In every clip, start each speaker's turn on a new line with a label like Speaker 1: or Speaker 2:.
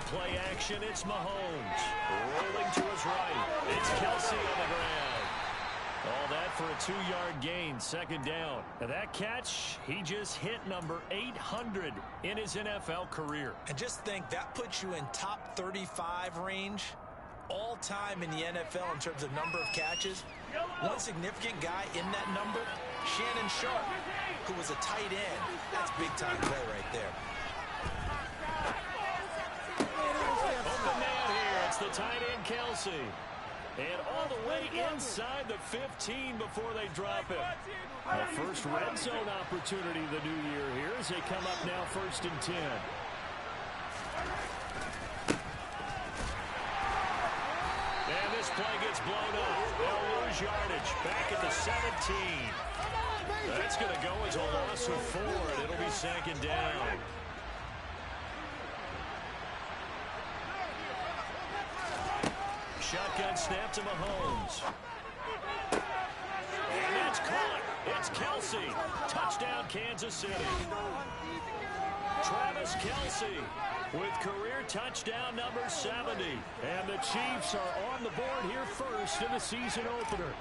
Speaker 1: play action. It's Mahomes. Rolling to his right. It's Kelsey on the ground. All that for a 2-yard gain, second down. And that catch, he just hit number 800 in his NFL career.
Speaker 2: And just think, that puts you in top 35 range all-time in the NFL in terms of number of catches. One significant guy in that number, Shannon Sharp, who was a tight end. That's big-time play right there.
Speaker 1: Open man here. It's the tight end, Kelsey. And all the way inside the 15 before they drop it. A first red zone opportunity the new year here as they come up now 1st and 10. And this play gets blown up. They'll lose yardage. Back at the 17. That's going to go as a loss of 4. And it'll be second down. Shotgun snap to Mahomes. And that's caught. It's Kelsey. Touchdown, Kansas City. Travis Kelsey with career touchdown number 70. And the Chiefs are on the board here first in the season opener.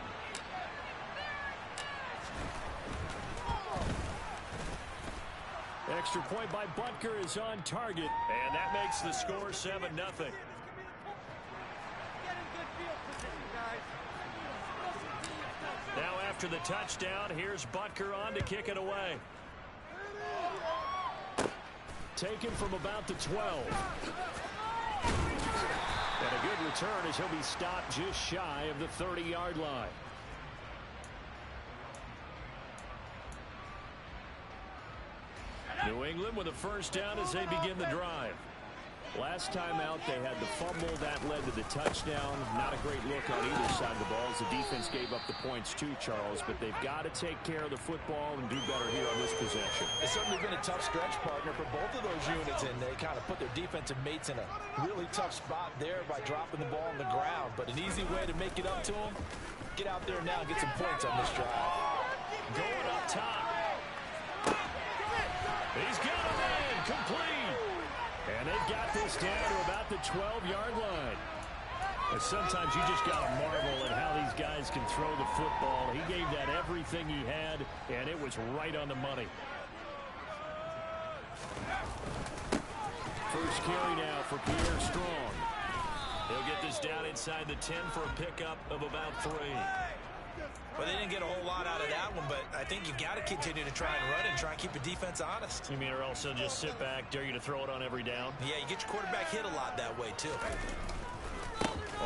Speaker 1: Extra point by Butker is on target. And that makes the score 7-0. Now after the touchdown, here's Butker on to kick it away. Taken from about the 12. And a good return as he'll be stopped just shy of the 30-yard line. New England with a first down as they begin the drive. Last time out, they had the fumble. That led to the touchdown. Not a great look on either side of the ball as the defense gave up the points too, Charles. But they've got to take care of the football and do better here on this possession.
Speaker 2: It's certainly been a tough stretch, partner, for both of those units, and they kind of put their defensive mates in a really tough spot there by dropping the ball on the ground. But an easy way to make it up to them, get out there now and get some points on this drive.
Speaker 1: Going up top. He's got a man complete. And they've got this down to about the 12-yard line. And sometimes you just got to marvel at how these guys can throw the football. He gave that everything he had, and it was right on the money. First carry now for Pierre Strong. He'll get this down inside the 10 for a pickup of about 3.
Speaker 2: Well, they didn't get a whole lot out of that one, but I think you've got to continue to try and run and try and keep the defense honest.
Speaker 1: You mean or else they'll just sit back, dare you to throw it on every down?
Speaker 2: Yeah, you get your quarterback hit a lot that way, too.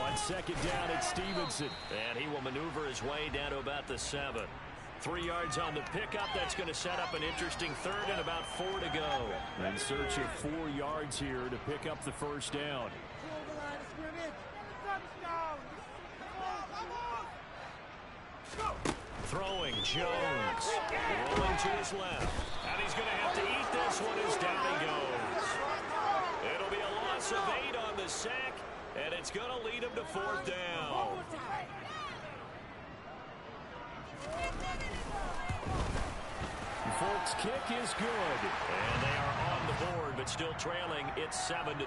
Speaker 1: On second down, it's Stevenson. And he will maneuver his way down to about the 7. 3 yards on the pickup. That's going to set up an interesting third and about 4 to go. In search of 4 yards here to pick up the first down. Throwing Jones. Rolling to his left. And he's going to have to eat this one as down he goes. It'll be a loss of 8 on the sack, and it's going to lead him to 4th down. Folks' kick is good. And they are on the board, but still trailing. It's 7-3.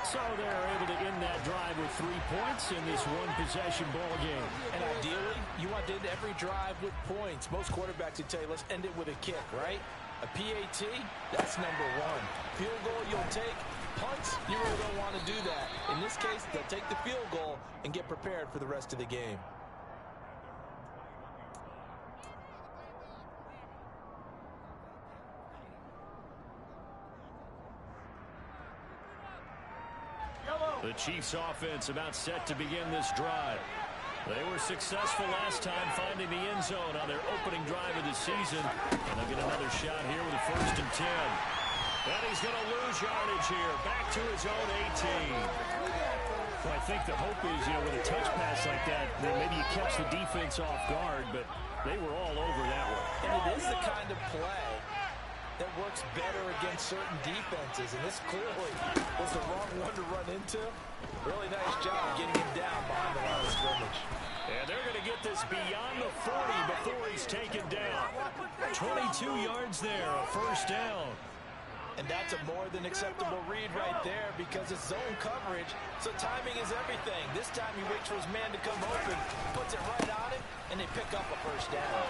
Speaker 1: So they're able to end that drive with 3 points in this one-possession ball game.
Speaker 2: And ideally, you want to end every drive with points. Most quarterbacks would tell you, let's end it with a kick, right? A PAT, that's number 1. Field goal you'll take. Punts, you really don't want to do that. In this case, they'll take the field goal and get prepared for the rest of the game.
Speaker 1: The Chiefs offense about set to begin this drive. They were successful last time finding the end zone on their opening drive of the season. And they'll get another shot here with a 1st and 10. And he's going to lose yardage here. Back to his own 18. Well, I think the hope is, with a touch pass like that maybe you catch the defense off guard, but they were all over that one.
Speaker 2: And it is the kind of play that works better against certain defenses, and this clearly was the wrong one to run into. Really nice job getting him down behind the line of scrimmage.
Speaker 1: And they're going to get this beyond the 40 before he's taken down. 22 yards there, a 1st down.
Speaker 2: And that's a more than acceptable read right there because it's zone coverage, so timing is everything. This time he waits for his man to come open, puts it right on him, and they pick up a first down.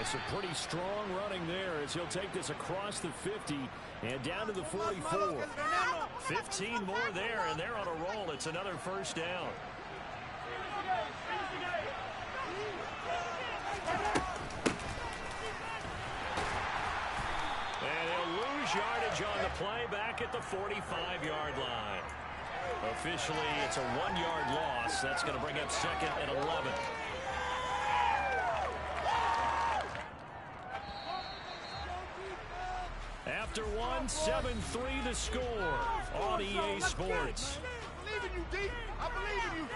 Speaker 1: It's a pretty strong running there as he'll take this across the 50 and down to the 44. 15 more there, and they're on a roll. It's another first down. And they'll lose yardage on the play back at the 45-yard line. Officially, it's a 1-yard loss. That's going to bring up second and 11. After one, 7-3 the score on EA Sports.
Speaker 3: I believe in you, D. I believe in you.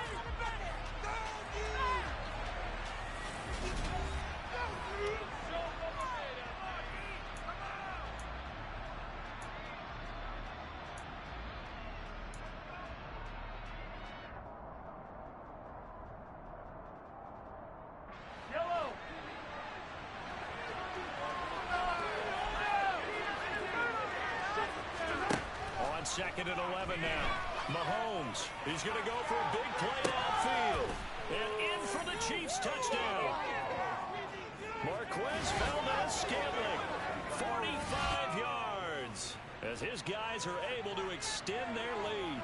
Speaker 1: Second and 11 now. Mahomes, he's going to go for a big play downfield. And in for the Chiefs touchdown. Marquez Valdez-Scantling, 45 yards, as his guys are able to extend their lead.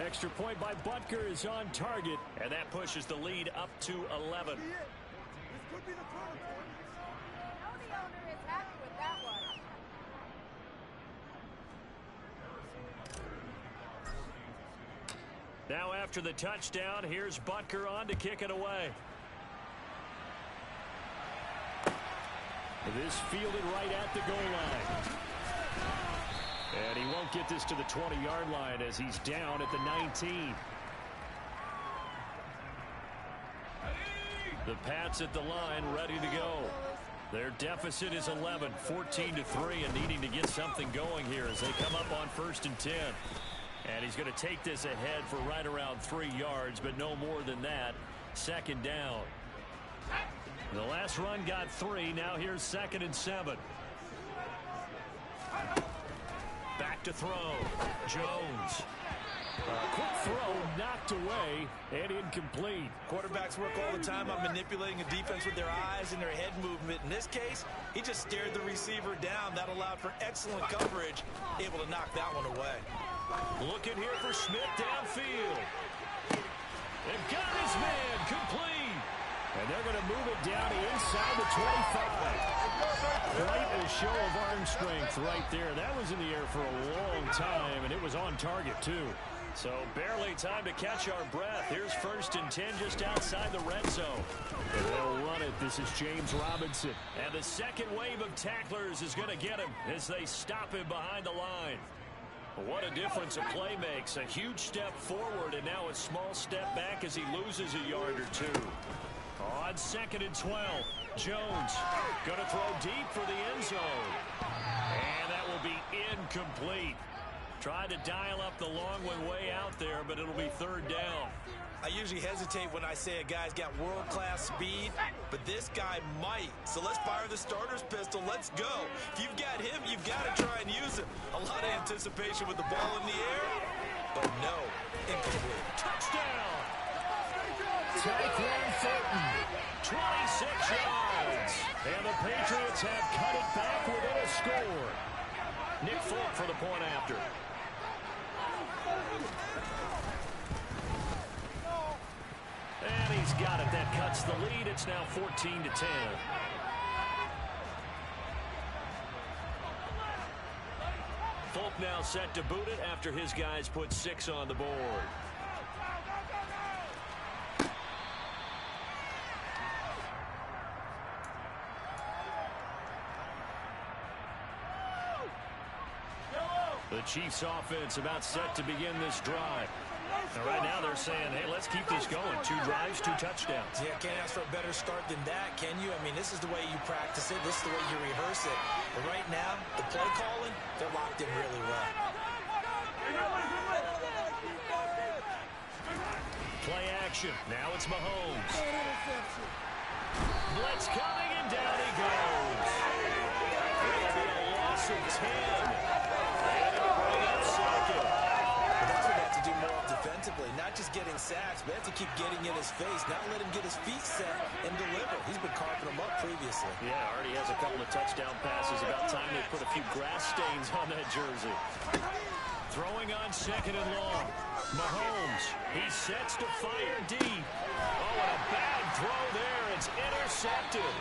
Speaker 1: Extra point by Butker is on target, and that pushes the lead up to 11.
Speaker 3: This could be the turn point.
Speaker 1: Now after the touchdown, here's Butker on to kick it away. This fielded right at the goal line. And he won't get this to the 20-yard line as he's down at the 19. The Pats at the line ready to go. Their deficit is 11, 14-3, and needing to get something going here as they come up on 1st and 10. And he's going to take this ahead for right around 3 yards, but no more than that. Second down. The last run got 3. Now here's 2nd and 7. Back to throw. Jones. Quick throw knocked away and incomplete.
Speaker 2: Quarterbacks work all the time on manipulating a defense with their eyes and their head movement. In this case, he just stared the receiver down. That allowed for excellent coverage, able to knock that one away.
Speaker 1: Looking here for Smith downfield. They've got his man complete. And they're going to move it down inside the 25. Quite a show of arm strength right there. That was in the air for a long time, and it was on target, too. So barely time to catch our breath. Here's 1st and 10 just outside the red zone. And they'll run it. This is James Robinson. And the second wave of tacklers is going to get him as they stop him behind the line. What a difference a play makes. A huge step forward and now a small step back as he loses a yard or 2. On 2nd and 12, Jones going to throw deep for the end zone. And that will be incomplete. Tried to dial up the long one way out there, but it'll be 3rd down.
Speaker 2: I usually hesitate when I say a guy's got world-class speed, but this guy might. So let's fire the starter's pistol. Let's go. If you've got him, you've got to try and use him. A lot of anticipation with the ball in the air, but no, incomplete.
Speaker 1: Touchdown! Tyquan Thornton, 26 yards. And the Patriots have cut it back within a score. Nick Folk for the point after. And he's got it. That cuts the lead. It's now 14-10. Folk now set to boot it after his guys put 6 on the board. The Chiefs offense about set to begin this drive. And right now they're saying, hey, let's keep this going. 2 drives, 2 touchdowns.
Speaker 2: Yeah, can't ask for a better start than that, can you? I mean, this is the way you practice it. This is the way you rehearse it. But right now, the play calling, they're locked in really well.
Speaker 1: Play action. Now it's Mahomes.
Speaker 2: keep getting in his face. Now let him get his feet set and deliver. He's been carving them up previously.
Speaker 1: Yeah, already has a couple of touchdown passes. About time they put a few grass stains on that jersey. Throwing on 2nd and long. Mahomes, he sets to fire deep. Oh, and a bad throw there. It's intercepted.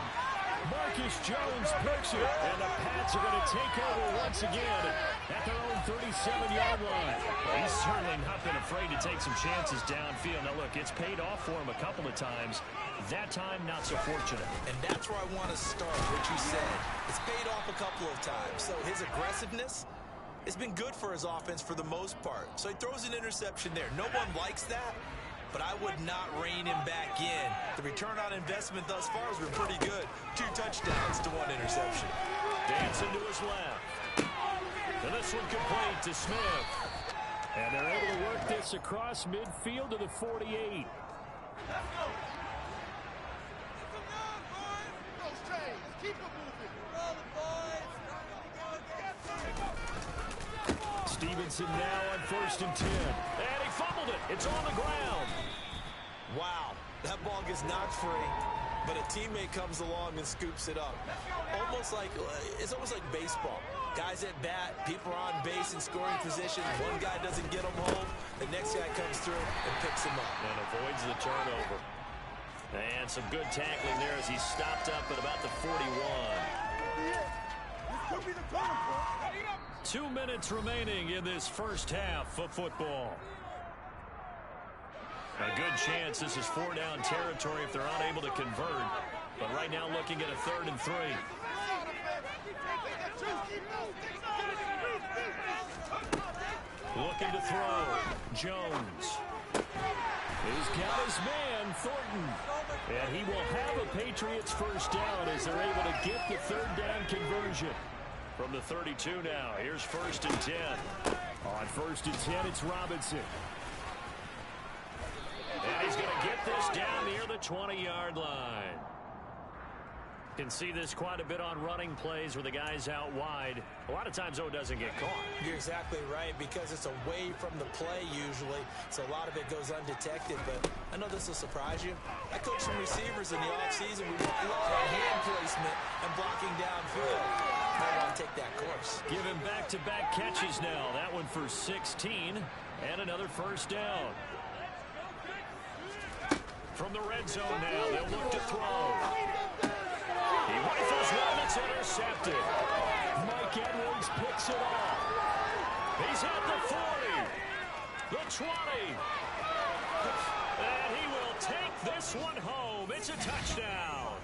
Speaker 1: Marcus Jones picks it, and the Pats are going to take over once again at their own 37-yard line. Well, he's certainly not been afraid to take some chances downfield. Now, look, it's paid off for him a couple of times. That time, not so fortunate.
Speaker 2: And that's where I want to start, what you said. It's paid off a couple of times. So his aggressiveness has been good for his offense for the most part. So he throws an interception there. No one likes that, but I would not rein him back in. The return on investment thus far has been pretty good. 2 touchdowns to 1 interception.
Speaker 1: Dancing to his left. And this one complete to Smith. And they're able to work this across midfield to the 48. Stevenson now on 1st and 10. And he fumbled it. It's on the ground.
Speaker 2: Wow, that ball gets knocked free, but a teammate comes along and scoops it up. It's almost like baseball. Guys at bat, people are on base in scoring position. One guy doesn't get them home. The next guy comes through and picks him up.
Speaker 1: And avoids the turnover. And some good tackling there as he stopped up at about the 41. 2 minutes remaining in this first half of football. A good chance this is 4-down territory if they're unable to convert. But right now looking at a 3rd and 3. Looking to throw. Jones. He's got his man, Thornton. And he will have a Patriots first down as they're able to get the 3rd down conversion. From the 32 now, here's 1st and 10. On 1st and 10, it's Robinson. And he's going to get this down near the 20-yard line. Can see this quite a bit on running plays where the guy's out wide. A lot of times, though, it doesn't get caught.
Speaker 2: You're exactly right, because it's away from the play usually, so a lot of it goes undetected. But I know this will surprise you. I coached some receivers in the offseason. We love hand placement and blocking downfield. I want to take that course.
Speaker 1: Giving back-to-back catches now. That one for 16 and another first down. From the red zone now, they'll look to throw. He rifles one, it's intercepted. Mike Edwards picks it off. He's at the 40, the 20. And he will take this one home. It's a touchdown.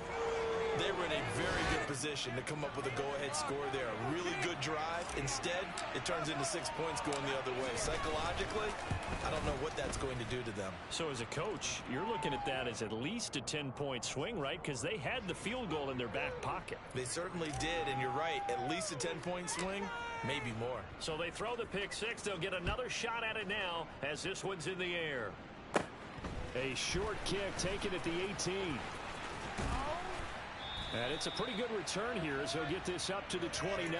Speaker 2: They were in a very good position to come up with a go-ahead score there. A really good drive. Instead, it turns into 6 points going the other way. Psychologically, I don't know what that's going to do to them.
Speaker 1: So as a coach, you're looking at that as at least a 10-point swing, right? Because they had the field goal in their back pocket.
Speaker 2: They certainly did, and you're right. At least a 10-point swing, maybe more.
Speaker 1: So they throw the pick six. They'll get another shot at it now as this one's in the air. A short kick taken at the 18. And it's a pretty good return here as he'll get this up to the 29.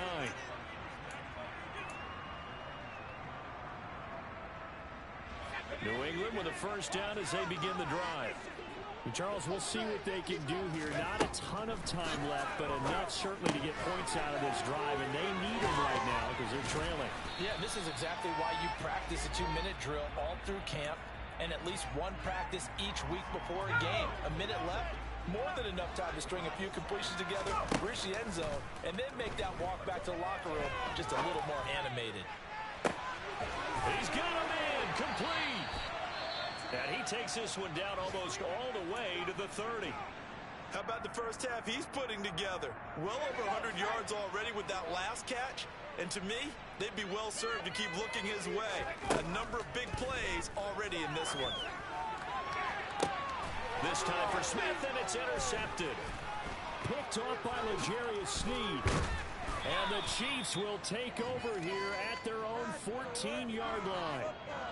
Speaker 1: New England with a first down as they begin the drive. Charles, we'll see what they can do here. Not a ton of time left, but enough certainly to get points out of this drive, and they need them right now because they're trailing.
Speaker 2: Yeah, this is exactly why you practice a 2-minute drill all through camp and at least one practice each week before a game. A minute left. More than enough time to string a few completions together, reach the end zone, and then make that walk back to the locker room just a little more animated.
Speaker 1: He's got him in, complete. And he takes this one down almost all the way to the 30.
Speaker 2: How about the first half he's putting together? Well over 100 yards already with that last catch. And to me, they'd be well served to keep looking his way. A number of big plays already in this one.
Speaker 1: This time for Smith, and it's intercepted. Picked off by L'Jarius Sneed. And the Chiefs will take over here at their own 14-yard line.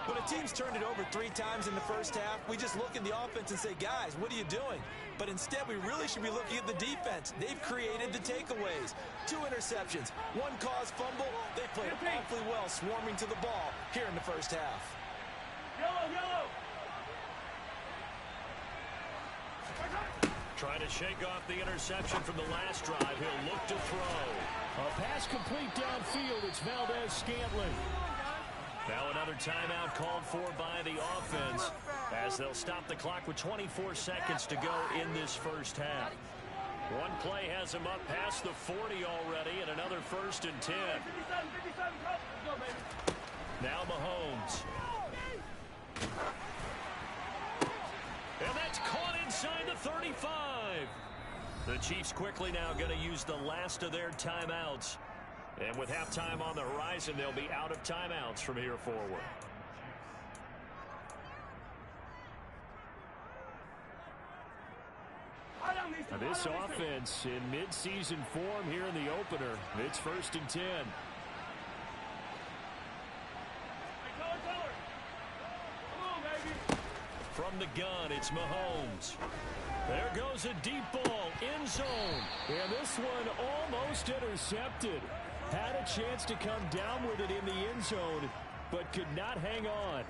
Speaker 2: When a team's turned it over 3 times in the first half, we just look at the offense and say, guys, what are you doing? But instead, we really should be looking at the defense. They've created the takeaways. 2 interceptions, 1 caused fumble. They played awfully well swarming to the ball here in the first half.
Speaker 3: Yellow, yellow.
Speaker 1: Trying to shake off the interception from the last drive. He'll look to throw.
Speaker 4: A pass complete downfield. It's Valdez-Scantling.
Speaker 1: Now another timeout called for by the offense as they'll stop the clock with 24 seconds to go in this first half. One play has him up past the 40 already, and another 1st and 10. Now Mahomes. And that's caught inside the 35. The Chiefs quickly now going to use the last of their timeouts. And with halftime on the horizon, they'll be out of timeouts from here forward.
Speaker 4: Now this offense in mid-season form here in the opener. It's 1st and 10.
Speaker 1: From the gun, it's Mahomes. There goes a deep ball, end zone.
Speaker 4: And this one almost intercepted. Had a chance to come down with it in the end zone, but could not hang on.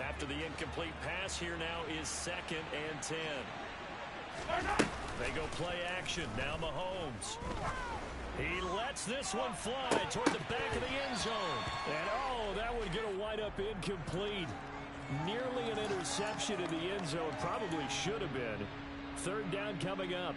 Speaker 1: After the incomplete pass, here now is 2nd and 10. They go play action. Now Mahomes. He lets this one fly toward the back of the end zone.
Speaker 4: And oh, that would get a wide up incomplete. Nearly an interception in the end zone. Probably should have been. 3rd down coming up.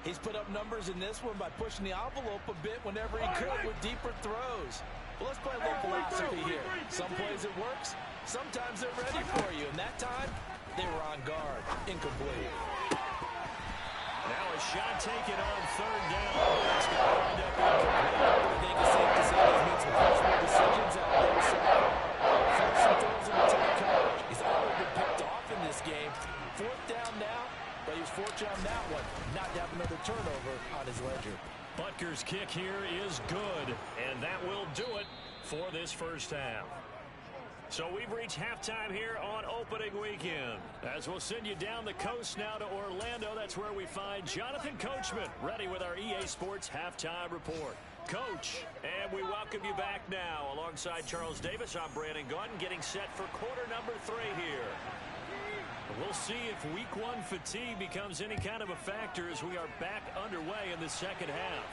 Speaker 2: He's put up numbers in this one by pushing the envelope a bit whenever he could with deeper throws. Well, let's play a little philosophy here. Some plays it works. Sometimes they're ready for you. And that time, they were on guard. Incomplete.
Speaker 1: Now a shot taken on 3rd down. It's going to wind up incomplete.
Speaker 2: I think it's safe to say he's made some questionable decisions out there. So, first and throws in the tight coverage. He's already been picked off in this game. 4th down now. But he was fortunate on that one, not to have another turnover on his ledger.
Speaker 1: Butker's kick here is good, and that will do it for this first half. So we've reached halftime here on opening weekend. As we'll send you down the coast now to Orlando, that's where we find Jonathan Coachman ready with our EA Sports Halftime Report. Coach, and we welcome you back now. Alongside Charles Davis, I'm Brandon Gaudin, getting set for quarter number 3 here. We'll see if week 1 fatigue becomes any kind of a factor as we are back underway in the second half.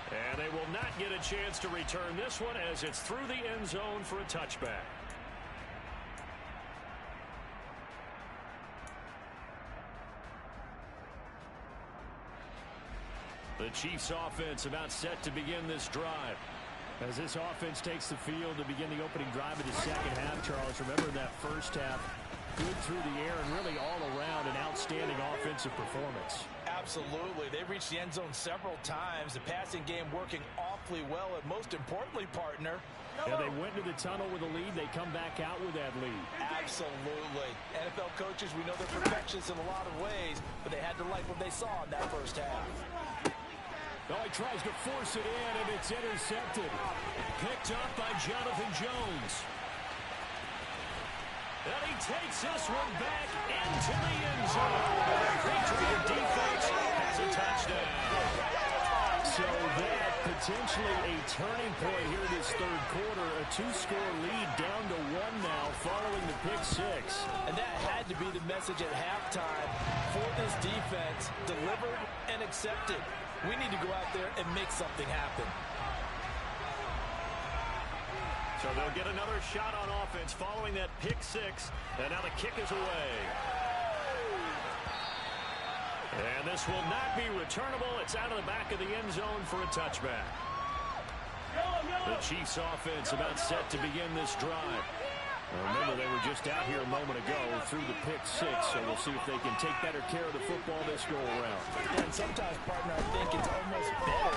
Speaker 1: And they will not get a chance to return this one as it's through the end zone for a touchback. The Chiefs offense about set to begin this drive.
Speaker 4: As this offense takes the field to begin the opening drive of the second half, Charles, remember that first half, good through the air and really all around an outstanding offensive performance.
Speaker 2: Absolutely. They reached the end zone several times. The passing game working awfully well, and most importantly, partner.
Speaker 4: Yeah, they went to the tunnel with a lead. They come back out with that lead.
Speaker 2: Absolutely. NFL coaches, we know they're perfectionists in a lot of ways, but they had to like what they saw in that first half.
Speaker 4: Oh, he tries to force it in, and it's intercepted.
Speaker 1: Picked up by Jonathan Jones. And he takes this one back into the end zone. Patriot defense has a touchdown.
Speaker 4: So that potentially a turning point here this third quarter. A 2-score lead down to 1 now following the pick 6.
Speaker 2: And that had to be the message at halftime for this defense. Delivered and accepted. We need to go out there and make something happen.
Speaker 1: So they'll get another shot on offense following that pick 6. And now the kick is away. And this will not be returnable. It's out of the back of the end zone for a touchback. The Chiefs offense about set to begin this drive. Remember, they were just out here a moment ago through the pick 6, so we'll see if they can take better care of the football this go-around.
Speaker 2: And sometimes, partner, I think it's almost better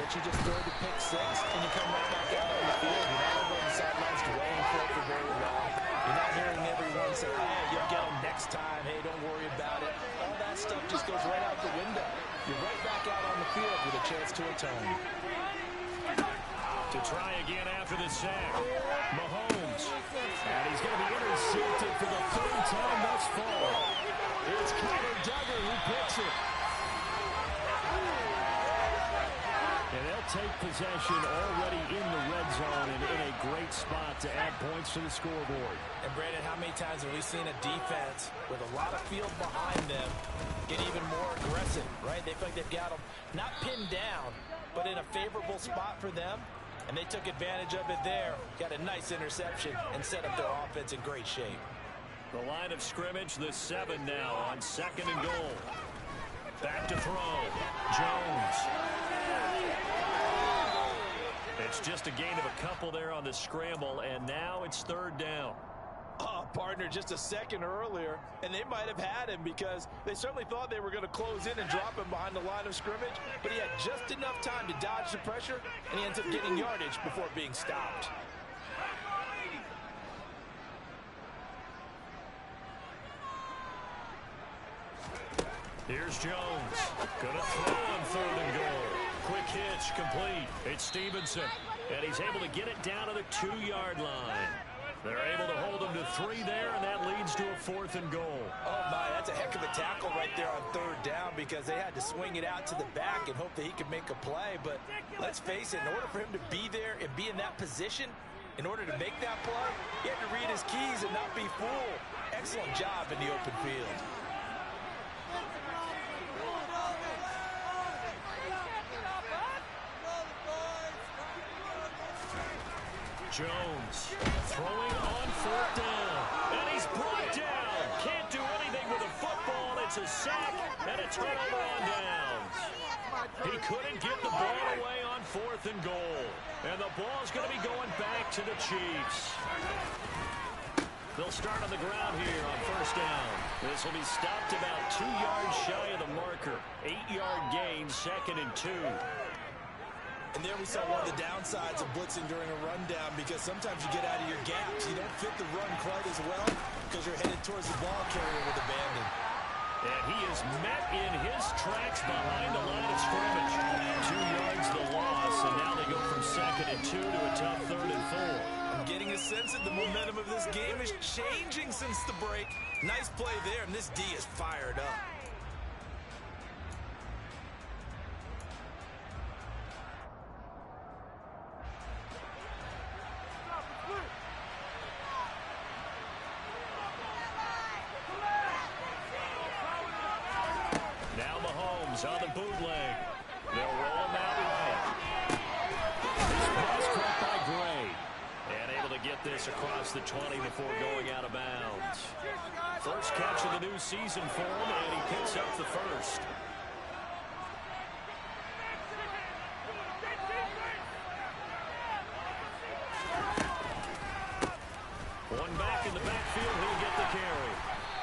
Speaker 2: that you just throw the pick 6 and you come right back out on the field. You're not over on the sidelines waiting for it for very long. You're not hearing everyone say, hey, you'll get them next time. Hey, don't worry about it. All that stuff just goes right out the window. You're right back out on the field with a chance to atone.
Speaker 1: To try again after the sack, Mahomes.
Speaker 4: And he's going to be intercepted for the 3rd time thus far. It's Kyler Duggar who picks it. And they'll take possession already in the red zone and in a great spot to add points to the scoreboard.
Speaker 2: And Brandon, how many times have we seen a defense with a lot of field behind them get even more aggressive, right? They feel like they've got them not pinned down, but in a favorable spot for them. And they took advantage of it there. Got a nice interception and set up their offense in great shape.
Speaker 1: The line of scrimmage, the 7 now on 2nd and goal. Back to throw. Jones. It's just a gain of a couple there on the scramble, and now it's 3rd down.
Speaker 2: Oh, partner, just a second earlier, and they might have had him because they certainly thought they were going to close in and drop him behind the line of scrimmage, but he had just enough time to dodge the pressure, and he ends up getting yardage before being stopped.
Speaker 1: Here's Jones. Gonna throw on 3rd and goal. Quick hitch, complete. It's Stevenson, and he's able to get it down to the 2-yard line. They're able to hold him to 3 there, and that leads to a 4th and goal.
Speaker 2: Oh, my, that's a heck of a tackle right there on 3rd down because they had to swing it out to the back and hope that he could make a play. But let's face it, in order for him to be there and be in that position, in order to make that play, he had to read his keys and not be fooled. Excellent job in the open field.
Speaker 1: Jones throwing on 4th down, and he's brought down. Can't do anything with the football. It's a sack and a turnover on downs. He couldn't get the ball away on 4th and goal, and the ball's going to be going back to the Chiefs. They'll start on the ground here on 1st down. This will be stopped about 2 yards shy of the marker. 8-yard gain, 2nd and 2.
Speaker 2: And there we saw one of the downsides of blitzing during a rundown because sometimes you get out of your gaps. You don't fit the run quite as well because you're headed towards the ball carrier with abandon.
Speaker 1: And he is met in his tracks behind the line of scrimmage. 2 yards the loss, and now they go from 2nd and 2 to a tough 3rd and 4.
Speaker 2: I'm getting a sense that the momentum of this game is changing since the break. Nice play there, and this D is fired up.
Speaker 1: On the bootleg. They'll roll him out right. This pass caught by Gray. And able to get this across the 20 before going out of bounds. First catch of the new season for him, and he picks up the first. One back in the backfield, he'll get the carry.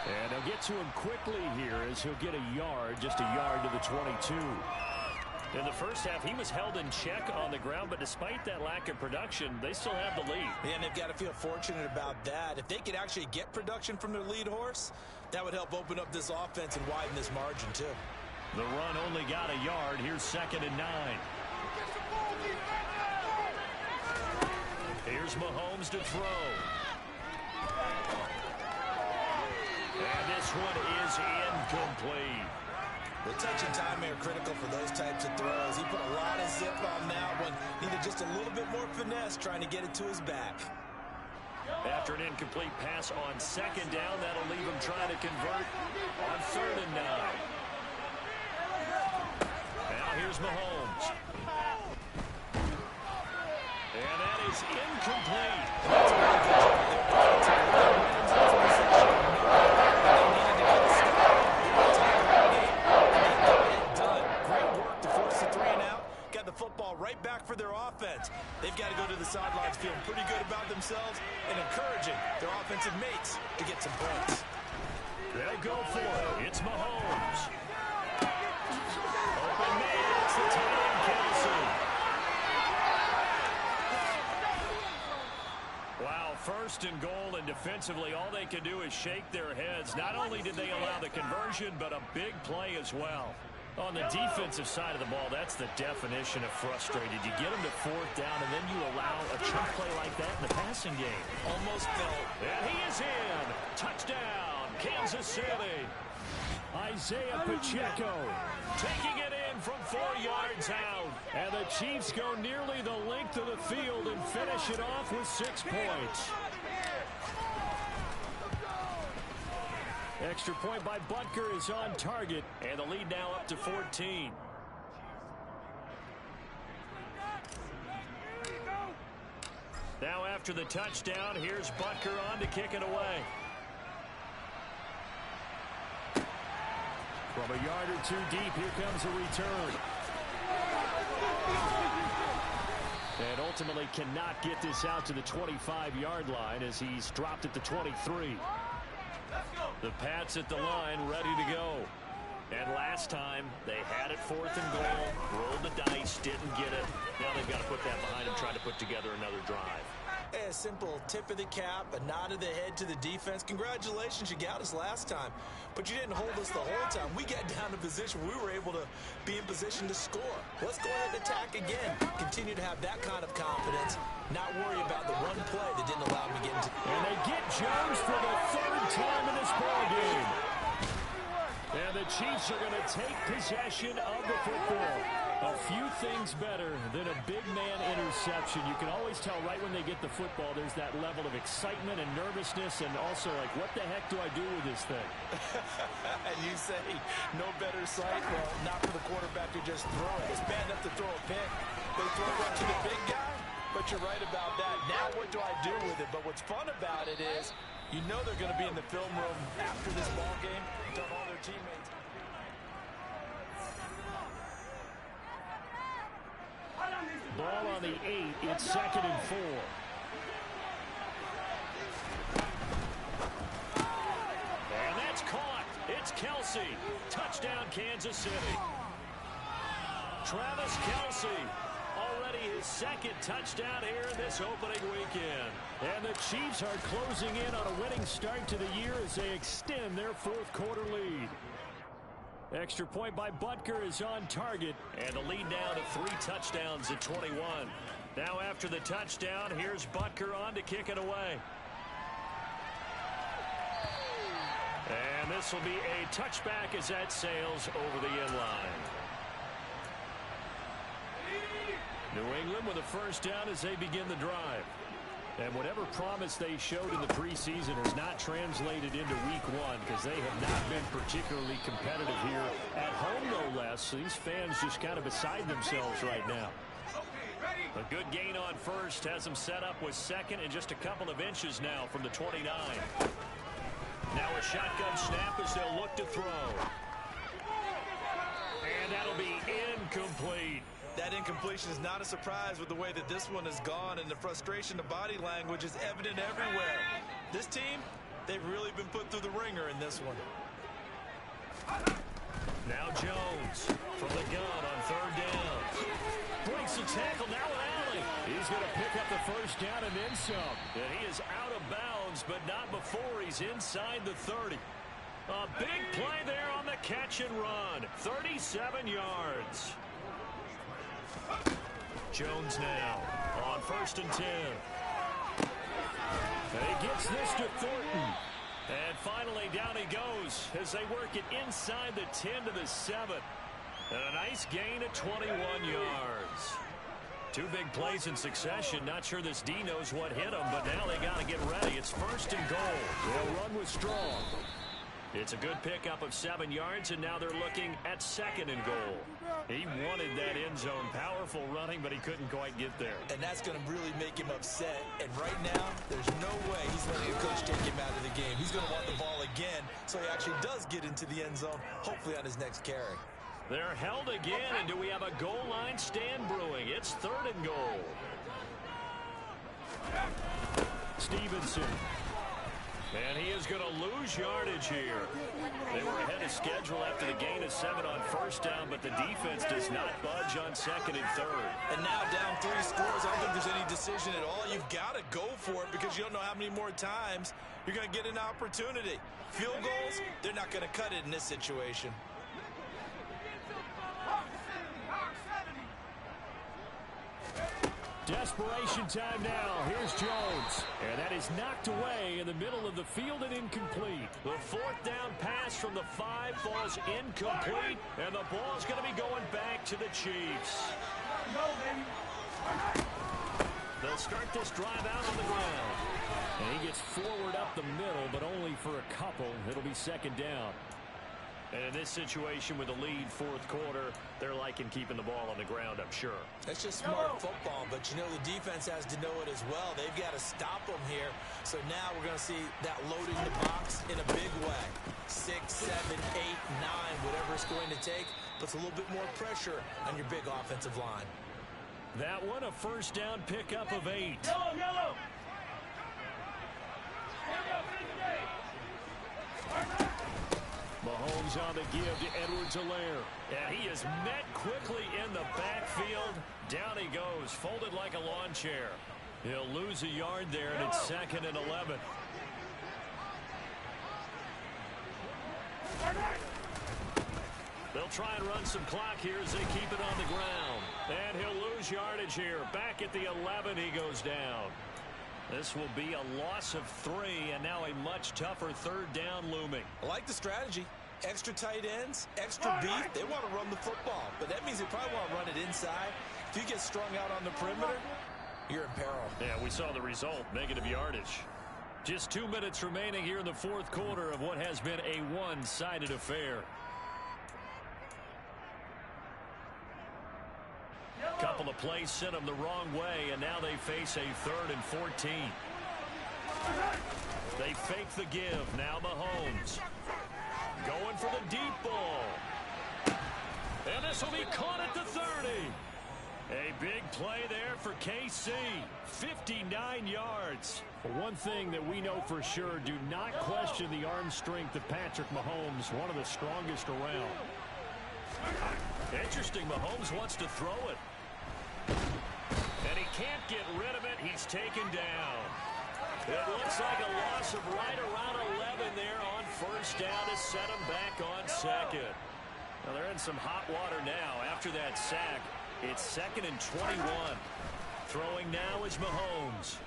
Speaker 4: And they'll get to him quickly here as he'll get a yard, just a yard to the 22.
Speaker 1: In the first half, he was held in check on the ground, but despite that lack of production, they still have the lead.
Speaker 2: And they've got to feel fortunate about that. If they could actually get production from their lead horse, that would help open up this offense and widen this margin, too.
Speaker 1: The run only got a yard. Here's 2nd and 9. Here's Mahomes to throw. And this one is incomplete.
Speaker 2: The touch and time are critical for those types of throws. He put a lot of zip on that one. Needed just a little bit more finesse trying to get it to his back.
Speaker 1: After an incomplete pass on 2nd down, that'll leave him trying to convert on 3rd and 9. Now here's Mahomes. And that is incomplete.
Speaker 2: That's a really good job there. Right back for their offense. They've got to go to the sidelines feeling pretty good about themselves and encouraging their offensive mates to get some points.
Speaker 1: They'll go for it. It's Mahomes. Open man. It's the tight end, Kelsey. Wow, 1st and goal, and defensively, all they can do is shake their heads. Not only did they allow the conversion, but a big play as well. On the defensive side of the ball, that's the definition of frustrated. You get them to 4th down, and then you allow a chunk play like that in the passing game.
Speaker 2: Almost felt.
Speaker 1: And he is in. Touchdown, Kansas City.
Speaker 4: Isaiah Pacheco
Speaker 1: taking it in. in from 4 yards out. And the Chiefs go nearly the length of the field and finish it off with 6 points. Extra point by Butker is on target, and the lead now up to 14. Now after the touchdown, here's Butker on to kick it away. From a yard or 2 deep, here comes a return. And ultimately cannot get this out to the 25-yard line as he's dropped at the 23. The Pats at the line ready to go. And last time, they had it 4th and goal, rolled the dice, didn't get it. Now they've got to put that behind them, try to put together another drive.
Speaker 2: A simple tip of the cap, a nod of the head to the defense. Congratulations, you got us last time. But you didn't hold us the whole time. We got down to position where we were able to be in position to score. Let's go ahead and attack again. Continue to have that kind of confidence. Not worry about the one play that didn't allow me to get into.
Speaker 1: And they get Jones for the 3rd time in this ballgame. And the Chiefs are going to take possession of the football. A few things better than a big man interception. You can always tell right when they get the football, there's that level of excitement and nervousness, and also like, what the heck do I do with this thing?
Speaker 2: And you say, no better sight? Well, not for the quarterback to just throw it. It's bad enough to throw a pick. They throw it to the big guy, but you're right about that. Now what do I do with it? But what's fun about it is, you know they're going to be in the film room after this ball game, telling all their teammates.
Speaker 1: Ball on the 8. It's 2nd and 4. And that's caught. It's Kelsey. Touchdown, Kansas City. Travis Kelsey. Already his 2nd touchdown here in this opening weekend. And the Chiefs are closing in on a winning start to the year as they extend their 4th quarter lead. Extra point by Butker is on target, and the lead down to 3 touchdowns at 21. Now after the touchdown, here's Butker on to kick it away. And this will be a touchback as that sails over the end line. New England with a 1st down as they begin the drive. And whatever promise they showed in the preseason has not translated into week 1 because they have not been particularly competitive here at home, no less. So these fans just kind of beside themselves right now. A good gain on 1st has them set up with 2nd and just a couple of inches now from the 29. Now a shotgun snap as they'll look to throw. And that'll be incomplete.
Speaker 2: That incompletion is not a surprise with the way that this one has gone, and the frustration, the body language is evident everywhere. This team, they've really been put through the ringer in this one.
Speaker 1: Now Jones from the gun on 3rd down. Breaks the tackle, now Alley. He's going to pick up the 1st down and then some. And he is out of bounds, but not before he's inside the 30. A big play there on the catch and run. 37 yards. Jones now on 1st and 10. And he gets this to Thornton. And finally down he goes as they work it inside the 10 to the 7. And a nice gain of 21 yards. 2 big plays in succession. Not sure this D knows what hit him, but now they got to get ready. It's 1st and goal. They'll run with Strong. It's a good pickup of 7 yards, and now they're looking at 2nd and goal. He wanted that end zone. Powerful running, but he couldn't quite get there.
Speaker 2: And that's going to really make him upset. And right now, there's no way he's letting a coach take him out of the game. He's going to want the ball again, so he actually does get into the end zone, hopefully on his next carry.
Speaker 1: They're held again, and do we have a goal line stand brewing? It's 3rd and goal. Stevenson. And he is going to lose yardage here. They were ahead of schedule after the gain of 7 on 1st down, but the defense does not budge on 2nd and 3rd.
Speaker 2: And now down 3 scores, I don't think there's any decision at all. You've got to go for it because you don't know how many more times you're going to get an opportunity. Field goals, they're not going to cut it in this situation.
Speaker 4: Desperation time now. Here's Jones. And that is knocked away in the middle of the field and incomplete.
Speaker 1: The fourth down pass from the 5 falls incomplete, and the ball's going to be going back to the Chiefs. They'll start this drive out on the ground.
Speaker 4: And he gets forward up the middle, but only for a couple. It'll be second down.
Speaker 1: And in this situation with the lead fourth quarter, they're liking keeping the ball on the ground, I'm sure.
Speaker 2: That's just smart football, but you know the defense has to know it as well. They've got to stop them here. So now we're going to see that loading the box in a big way. 6, 7, 8, 9, whatever it's going to take, puts a little bit more pressure on your big offensive line.
Speaker 1: That one, a first down pickup of 8.
Speaker 3: Yellow.
Speaker 1: Mahomes on the give to Edwards-Helaire. And he is met quickly in the backfield. Down he goes, folded like a lawn chair. He'll lose a yard there, and it's 2nd and 11. They'll try and run some clock here as they keep it on the ground. And he'll lose yardage here. Back at the 11, he goes down. This will be a loss of 3, and now a much tougher third down looming.
Speaker 2: I like the strategy. Extra tight ends, extra beef. They want to run the football, but that means they probably want to run it inside. If you get strung out on the perimeter, you're in peril.
Speaker 1: Yeah, we saw the result, negative yardage. Just 2 minutes remaining here in the fourth quarter of what has been a one-sided affair. Couple of plays sent them the wrong way, and now they face a 3rd and 14. They fake the give. Now Mahomes going for the deep ball. And this will be caught at the 30. A big play there for KC. 59 yards.
Speaker 4: Well, one thing that we know for sure, do not question the arm strength of Patrick Mahomes, one of the strongest around.
Speaker 1: Interesting, Mahomes wants to throw it. And he can't get rid of it. He's taken down. It looks like a loss of right around 11 there on first down to set him back on 2nd. Now they're in some hot water now. After that sack, it's 2nd and 21. Throwing now is Mahomes.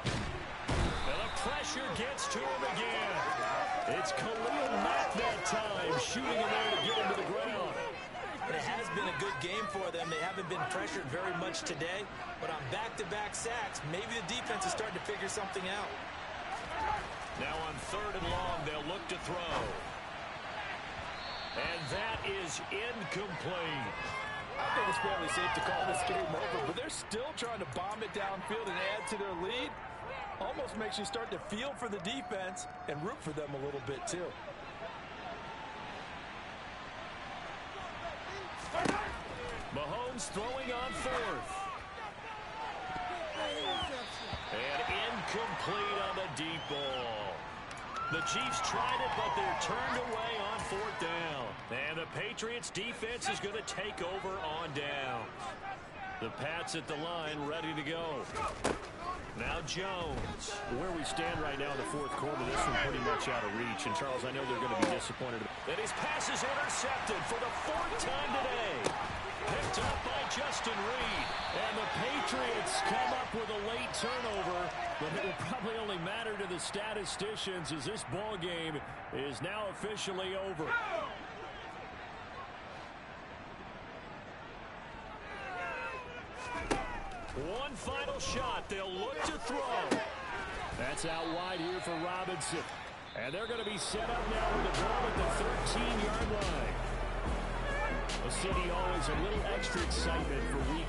Speaker 1: And the pressure gets to him again. It's Khalil Mack that time, shooting in there to get him to the ground.
Speaker 2: It has been a good game for them. They haven't been pressured very much today, but on back-to-back sacks, maybe the defense is starting to figure something out.
Speaker 1: Now on 3rd and long, they'll look to throw. And that is incomplete.
Speaker 5: I think it's fairly safe to call this game over, but they're still trying to bomb it downfield and add to their lead. Almost makes you start to feel for the defense and root for them a little bit, too.
Speaker 1: Mahomes throwing on 4th. And incomplete on the deep ball. The Chiefs tried it, but they're turned away on 4th down. And the Patriots defense is going to take over on down. The Pats at the line ready to go. Now Jones.
Speaker 4: Where we stand right now in the fourth quarter, this one pretty much out of reach. And, Charles, I know they're going to be disappointed.
Speaker 1: And his pass is intercepted for the 4th time today. Picked up by Justin Reed. And the Patriots come up with a late turnover. But it will probably only matter to the statisticians as this ball game is now officially over. One final shot. They'll look to throw.
Speaker 4: That's out wide here for Robinson. And they're going to be set up now with the ball at the 13-yard line. A city always a little extra excitement for week